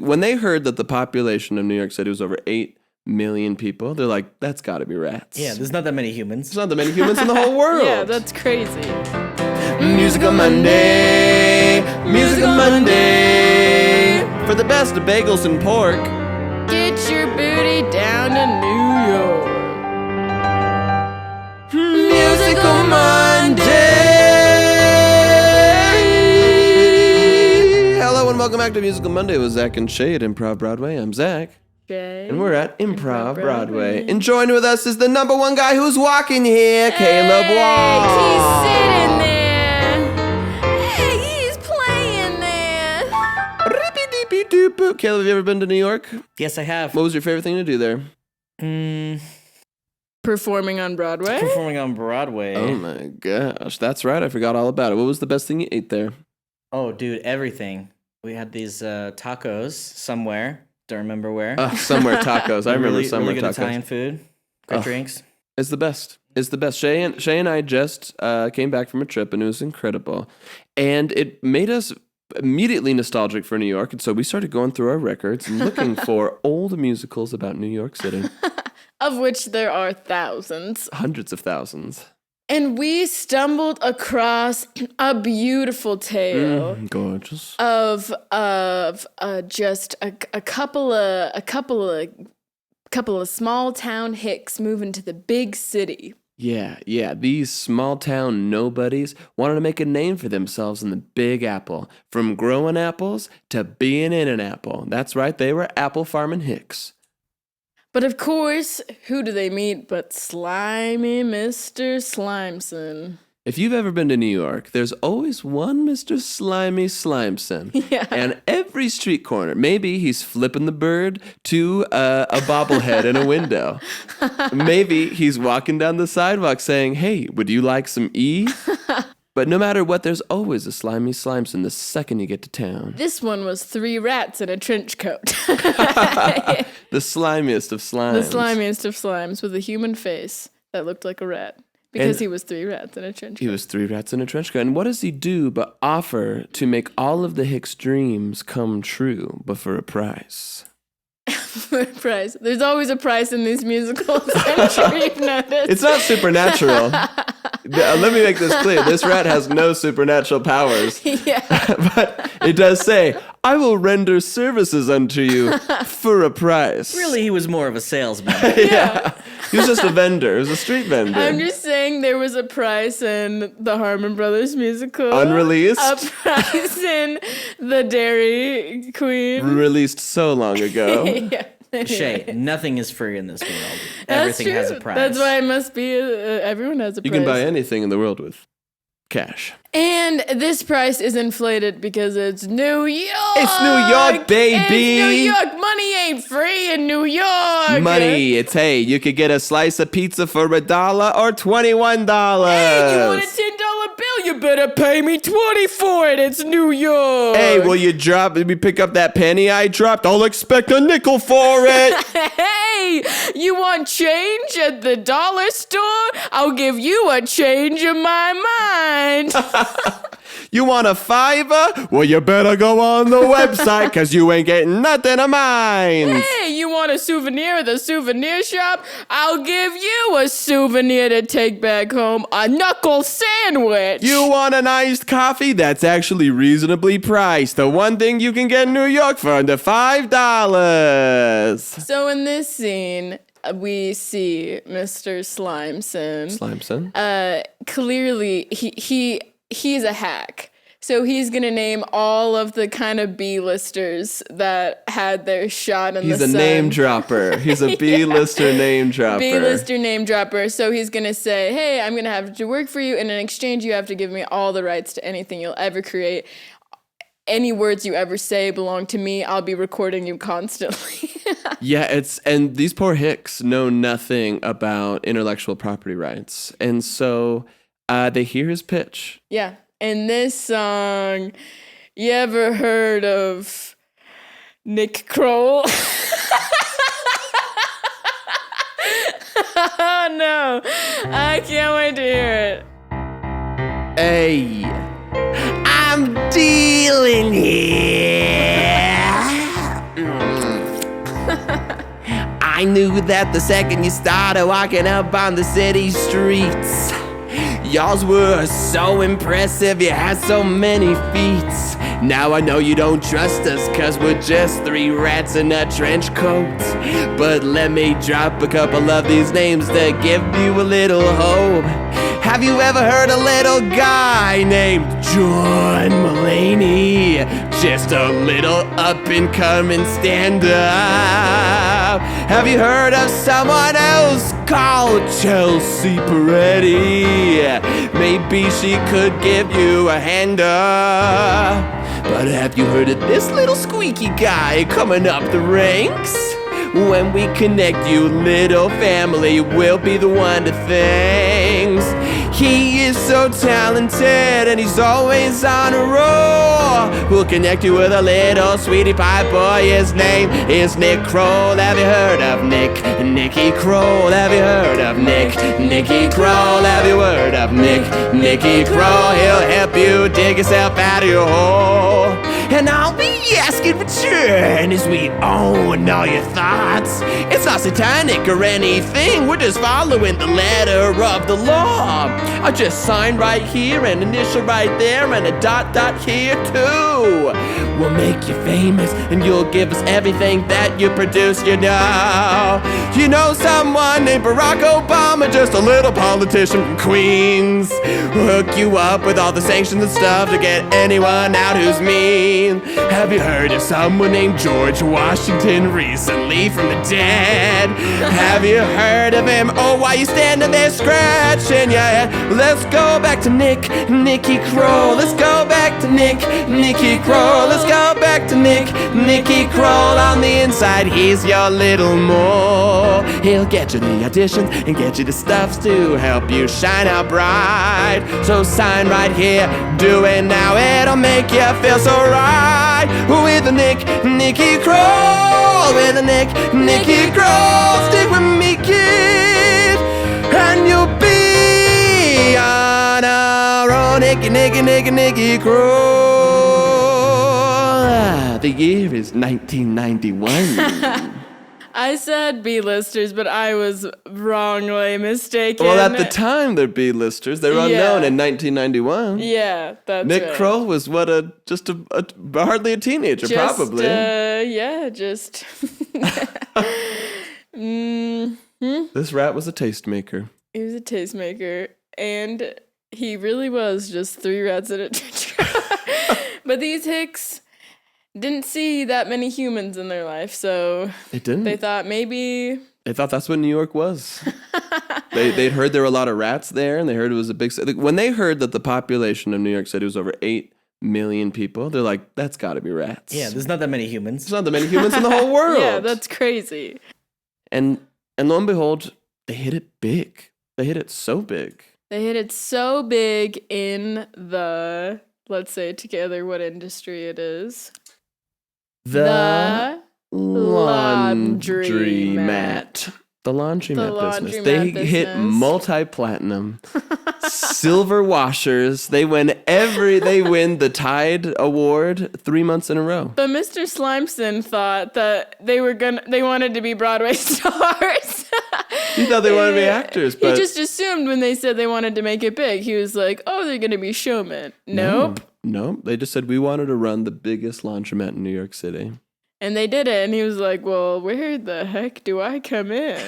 When they heard that the population of New York City was over 8 million people, they're like, that's got to be rats. Yeah, there's not that many humans. There's not that many humans in the whole world. Yeah, that's crazy. Musical Monday, Musical Monday, for the best of bagels and pork. Get your booty down to New York. Musical Monday. Hello and welcome back to Musical Monday with Zach and Shae at Improv Broadway. I'm Zach. Shae. And we're at Improv Broadway. And joined with us is the number one guy who's walking here, Caleb Wall. He's sitting there. Hey, he's playing there. Rippy-deepy-doop. Caleb, have you ever been to New York? Yes, I have. What was your favorite thing to do there? Performing on Broadway? Performing on Broadway. Oh my gosh, that's right. I forgot all about it. What was the best thing you ate there? Oh, dude, everything. We had these tacos somewhere. Don't remember where. Somewhere tacos. I remember somewhere really good tacos. Italian food. Great drinks. It's the best. It's the best. Shae and I just came back from a trip, and it was incredible. And it made us immediately nostalgic for New York, and so we started going through our records and looking for old musicals about New York City. Of which there are thousands. Hundreds of thousands. And we stumbled across a beautiful tale Gorgeous. of just a couple of small town hicks moving to the big city. Yeah. These small town nobodies wanted to make a name for themselves in the Big Apple. From growing apples to being in an apple. That's right, they were apple farming hicks. But of course, who do they meet but slimy Mr. Slimson? If you've ever been to New York, there's always one Mr. Slimy Slimson. Yeah. And every street corner, maybe he's flipping the bird to a bobblehead in a window. Maybe he's walking down the sidewalk saying, hey, would you like some E? But no matter what, there's always a Slimy Slimson the second you get to town. This one was 3 rats in a trench coat. The slimiest of slimes. The slimiest of slimes with a human face that looked like a rat. Because he was 3 rats in a trench coat. He was 3 rats in a trench coat. And what does he do but offer to make all of the Hicks' dreams come true, but for a price? For a price. There's always a price in these musicals. I'm sure you've noticed. It's not supernatural. Let me make this clear. This rat has no supernatural powers. Yeah. But it does say, I will render services unto you for a price. Really, he was more of a salesman. Yeah. He was just a vendor. He was a street vendor. I'm just saying there was a price in the Harmon Brothers musical. Unreleased. A price in the Dairy Queen. Released so long ago. Yeah. Shae, nothing is free in this world. That's Everything true. has a price. That's why it must be, everyone has a price. You can buy anything in the world with cash. And this price is inflated because it's New York. It's New York, baby. It's New York. Money ain't free in New York. Money, it's, hey, you could get a slice of pizza for $1 or $21. Hey, you want a $10 bill? You better pay me $20 for it. It's New York. Hey, will you pick up that penny I dropped? I'll expect a nickel for it. Hey, you want change at the dollar store? I'll give you a change of my mind. You want a $5? Well, you better go on the website, cause you ain't getting nothing of mine. Hey, you want a souvenir at the souvenir shop? I'll give you a souvenir to take back home, a knuckle sandwich. You want an iced coffee? That's actually reasonably priced. The one thing you can get in New York for under $5. So in this scene, we see Mr. Slimson. Slimson? Clearly, he's a hack. So he's going to name all of the kind of B-listers that had their shot in the sun. He's a name dropper. He's a B-lister name dropper. B-lister name dropper. So he's going to say, hey, I'm going to have to work for you. And in exchange, you have to give me all the rights to anything you'll ever create. Any words you ever say belong to me. I'll be recording you constantly. Yeah, and these poor hicks know nothing about intellectual property rights. And so they hear his pitch. Yeah. In this song, you ever heard of Nick Kroll? Oh, no. I can't wait to hear it. Hey, I'm dealing here I knew that the second you started walking up on the city streets. Y'alls were so impressive, you had so many feats. Now I know you don't trust us, cause we're just three rats in a trench coat. But let me drop a couple of these names to give you a little hope. Have you ever heard a little guy named John Mulaney? Just a little up-and-coming stand-up. Have you heard of someone else called Chelsea Peretti? Maybe she could give you a hand up. But have you heard of this little squeaky guy coming up the ranks? When we connect you, little family, we'll be the one to thanks. He is so talented and he's always on a roll. We'll connect you with a little sweetie pie boy. His name is Nick Kroll. Have you heard of Nick? Nicky Kroll. Have you heard of Nick? Nicky Kroll. Have you heard of Nick? Nicky Kroll. He'll help you dig yourself out of your hole. And I'll be asking return as we own all your thoughts. It's not satanic or anything. We're just following the letter of the law. I just sign right here, an initial right there, and a dot here too. We'll make you famous, and you'll give us everything that you produce, you know. You know someone named Barack Obama, just a little politician from Queens. We'll hook you up with all the sanctions and stuff to get anyone out who's mean. Have you heard of someone named George Washington recently from the dead? Have you heard of him? Oh, why you standing there scratching your head? Let's go back to Nicky Kroll. Let's go back to Nicky Kroll. Let's go back to Nicky Kroll. On the inside, he's your little mole. He'll get you the auditions and get you the stuffs to help you shine out bright. So sign right here, do it now. It'll make you feel so right. With a Nicky Kroll. With a Nicky Kroll. Stick with me, kid, and you'll be on our own. Nicky Kroll. The year is 1991. I said B-listers, but I was wrongly mistaken. Well, at the time, they're B-listers. They were unknown in 1991. Yeah, that's Nick right. Kroll was hardly a teenager, probably. Just. This rat was a tastemaker. He was a tastemaker, and he really was just three rats in a trench coat. But these hicks didn't see that many humans in their life, so They didn't. they thought maybe. They thought that's what New York was. They'd heard there were a lot of rats there, and they heard it was a big city. When they heard that the population of New York City was over 8 million people, they're like, that's got to be rats. Yeah, there's not that many humans. There's not that many humans in the whole world. Yeah, that's crazy. And lo and behold, they hit it big. They hit it so big. They hit it so big in the, let's say together what industry it is. The laundromat. The laundromat business. They laundromat hit business. multi-platinum. Silver washers. They win the Tide Award 3 months in a row. But Mr. Slimson thought that they wanted to be Broadway stars. He thought they wanted to be actors, but he just assumed when they said they wanted to make it big, he was like, oh, they're going to be showmen. Nope. No, they just said we wanted to run the biggest laundromat in New York City. And they did it, and he was like, well, where the heck do I come in?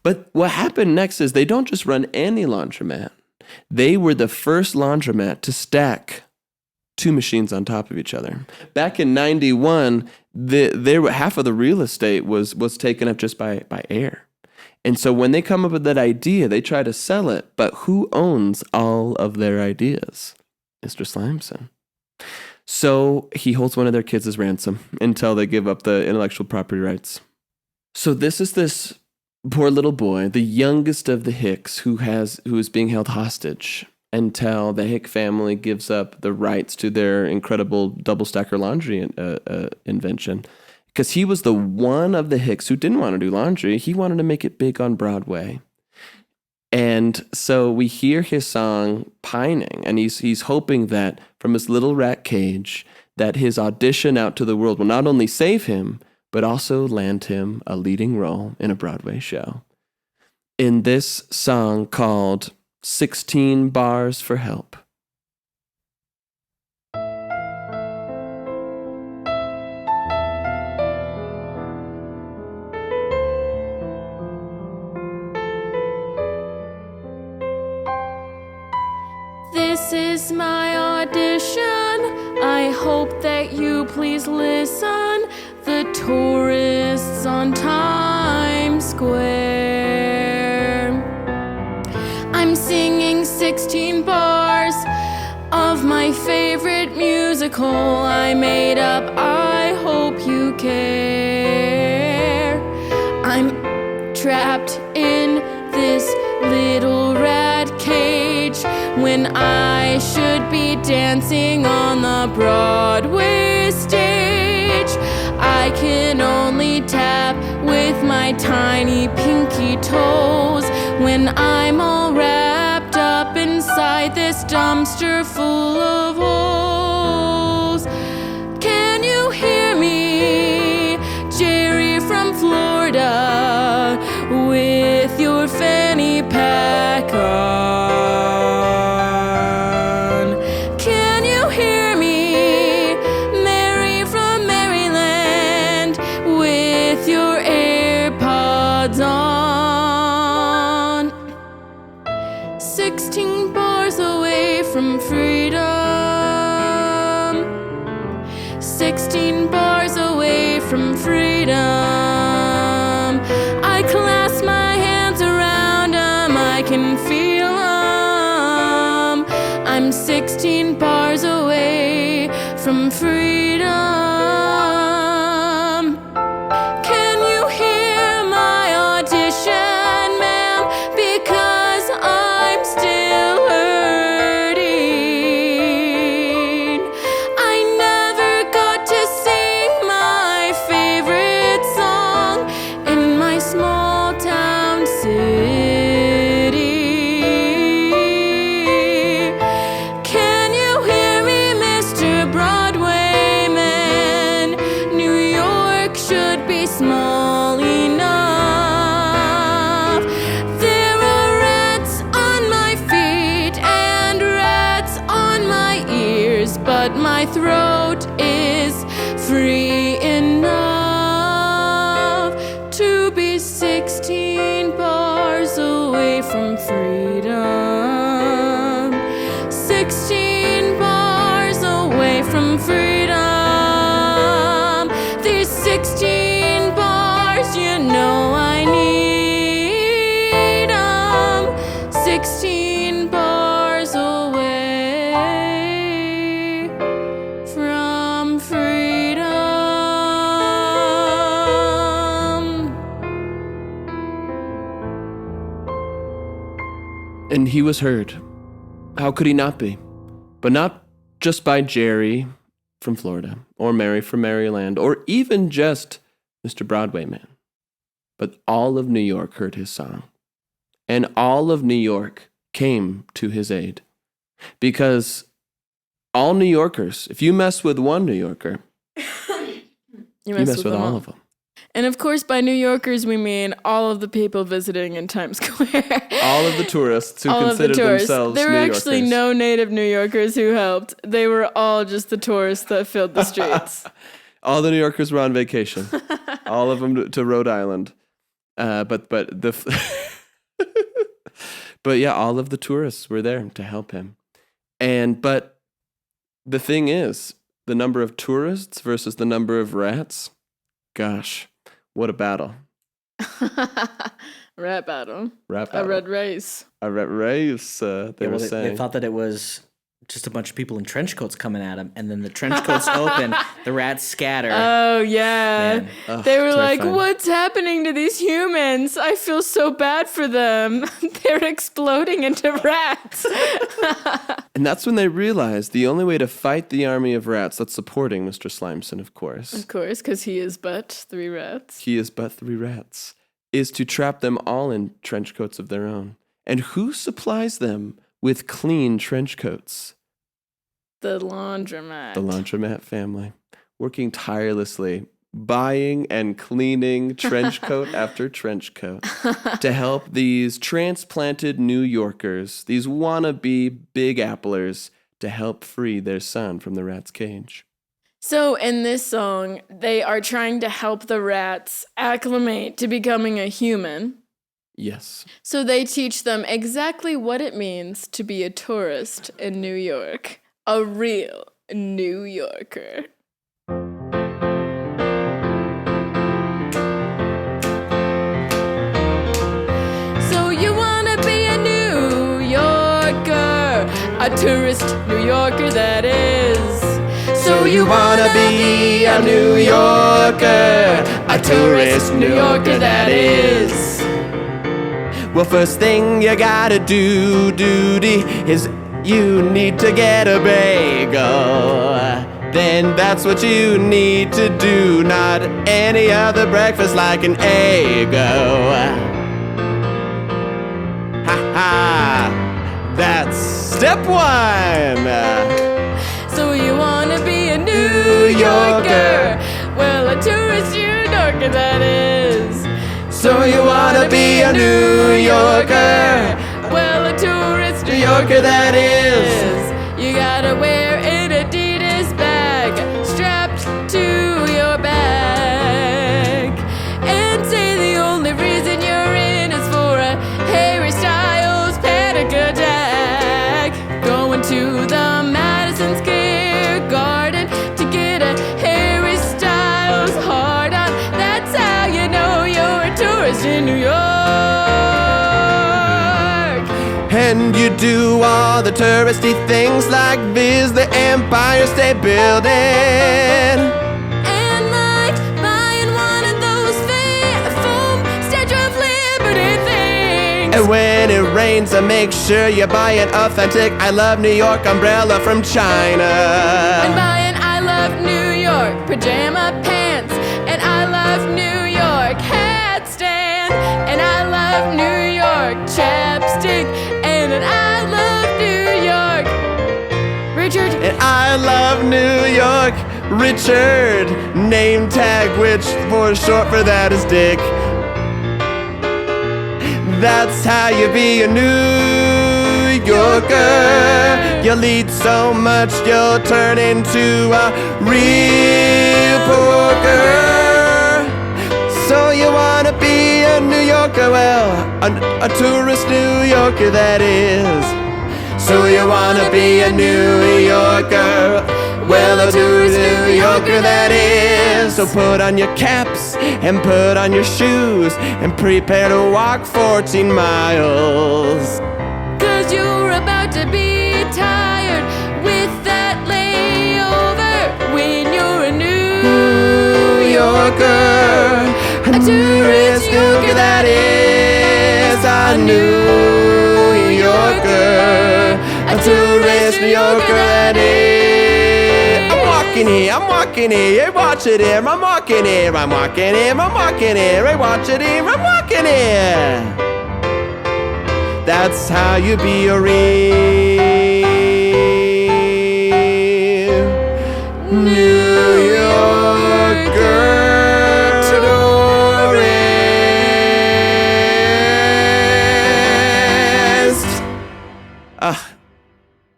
But what happened next is they don't just run any laundromat. They were the first laundromat to stack 2 machines on top of each other. Back in 91, half of the real estate was taken up just by air. And so when they come up with that idea, they try to sell it. But who owns all of their ideas? Mr. Slimson. So he holds one of their kids as ransom until they give up the intellectual property rights. So this is this poor little boy, the youngest of the Hicks, who is being held hostage until the Hick family gives up the rights to their incredible double stacker laundry invention. Because he was the one of the Hicks who didn't want to do laundry. He wanted to make it big on Broadway. And so we hear his song pining, and he's hoping that from his little rat cage, that his audition out to the world will not only save him, but also land him a leading role in a Broadway show. In this song called 16 Bars for Help. This is my audition. I hope that you please listen. The tourists on Times Square. I'm singing 16 bars of my favorite musical I made up. I hope you care. I'm trapped in this little rat cage when I should be dancing on the Broadway stage. I can only tap with my tiny pinky toes when I'm all wrapped up inside this dumpster full of holes. Can you hear me, Jerry from Florida, with your fanny pack on? Can you hear me, Mary from Maryland, with your AirPods on? 16 bars away from freedom. 16 bars away from freedom. I clasp my hands around 'em, I can feel 'em. I'm 16 bars away from freedom. Can you hear my audition, ma'am? Because I'm still hurting. I never got to sing my favorite song in my small town city. Can you hear me, Mr. Broadway man? New York should be small enough. There are rats on my feet and rats on my ears, but my throat is free enough to be 16 bars away from freedom. 16 bars away from freedom. These 16 bars, you know I need 'em. 16 bars away from freedom. And he was heard. How could he not be? But not just by Jerry from Florida, or Mary from Maryland, or even just Mr. Broadway man. But all of New York heard his song. And all of New York came to his aid. Because all New Yorkers, if you mess with one New Yorker, you mess with them all of them. And of course, by New Yorkers, we mean all of the people visiting in Times Square. All of the tourists who All of the consider tourists. themselves There were New actually Yorkers. no native New Yorkers who helped. They were all just the tourists that filled the streets. All the New Yorkers were on vacation. All of them to Rhode Island. But yeah, all of the tourists were there to help him. But the thing is, the number of tourists versus the number of rats, gosh, what a battle. Rat battle. Rat A battle. red race. A rat race, they were saying. They thought that it was just a bunch of people in trench coats coming at him, and then the trench coats open, the rats scatter. Oh, yeah. Man. Ugh, They were like, terrifying. what's happening to these humans? I feel so bad for them. They're exploding into rats. And that's when they realized the only way to fight the army of rats that's supporting Mr. Slimson, of course, Of course, because he is but 3 rats. he is but 3 rats, is to trap them all in trench coats of their own. And who supplies them with clean trench coats? The laundromat. The laundromat family, working tirelessly buying and cleaning trench coat after trench coat to help these transplanted New Yorkers, these wannabe Big Applers, to help free their son from the rat's cage. So in this song, they are trying to help the rats acclimate to becoming a human. Yes. So they teach them exactly what it means to be a tourist in New York. A real New Yorker. So you wanna be a New Yorker, a tourist New Yorker that is. So you wanna be a New Yorker, a tourist New Yorker that is. Well, first thing you gotta do, duty, is you need to get a bagel. Then that's what you need to do, not any other breakfast like an Eggo. Ha ha! That's step one! So you wanna be a New Yorker? Well, a tourist New Yorker that is. So you wanna be a New Yorker? Well, a tourist New Yorker that is. You gotta wear an Adidas bag strapped to your back, and say the only reason you're in is for a Harry Styles panic attack. Going to the Madison Square Garden to get a Harry Styles hard on. That's how you know you're a tourist in New York. And you do all the touristy things like visit the Empire State Building. And like buying one of those foam Statue of Liberty things. And when it rains, make sure you buy an authentic I Love New York umbrella from China. And buying I Love New York pajama pants. And I Love New York hat stand. And I Love New York chapstick. And an I Love New York Richard. And I Love New York Richard name tag, which for short for that is Dick. That's how you be a New Yorker. You'll eat so much you'll turn into a real poker. So you wanna be a New Yorker? Well, a tourist New Yorker that is. So you wanna be a New Yorker? Well, a tourist New Yorker that is. So put on your caps and put on your shoes and prepare to walk 14 miles. 'Cause you're about to be tired with that layover when you're a New Yorker, a tourist New Yorker that is. A New Yorker, a tourist New Yorker that is. I'm walking here, watch it here. I'm walking here, I'm walking here, I'm walking here. I watch it here, I'm walking here. That's how you be a real New Yorker tourist.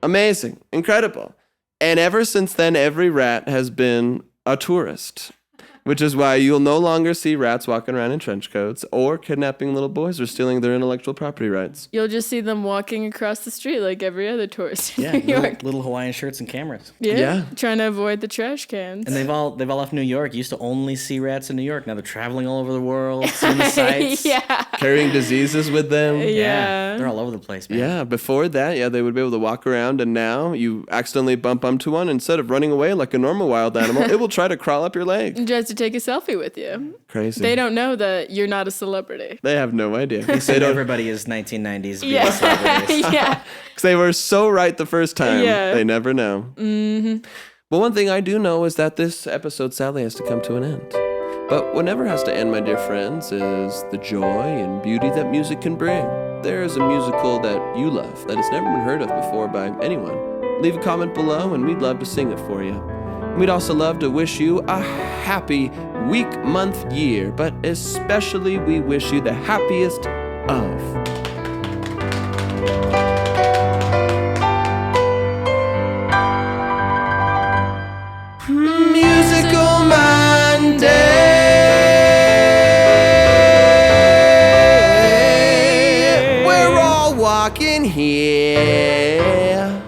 Amazing, incredible. And ever since then, every rat has been a tourist, which is why you'll no longer see rats walking around in trench coats or kidnapping little boys or stealing their intellectual property rights. You'll just see them walking across the street like every other tourist in Yeah, New York. little Hawaiian shirts and cameras. Yeah, trying to avoid the trash cans. And they've all left New York. You used to only see rats in New York. Now they're traveling all over the world, seeing the sights. Yeah. Carrying diseases with them. Yeah. They're all over the place, man. Yeah, before that, they would be able to walk around, and now you accidentally bump into one. Instead of running away like a normal wild animal, it will try to crawl up your leg. And tries to take a selfie with you. Crazy. They don't know that you're not a celebrity. They have no idea. They don't. Everybody is 1990s. Yeah. Celebrities. Yeah. Because they were so right the first time. Yeah. They never know. Mm-hmm. Well, one thing I do know is that this episode sadly has to come to an end. But what never has to end, my dear friends, is the joy and beauty that music can bring. There is a musical that you love that has never been heard of before by anyone. Leave a comment below and we'd love to sing it for you. We'd also love to wish you a happy week, month, year, but especially we wish you the happiest of. Musical Monday. We're all walking here.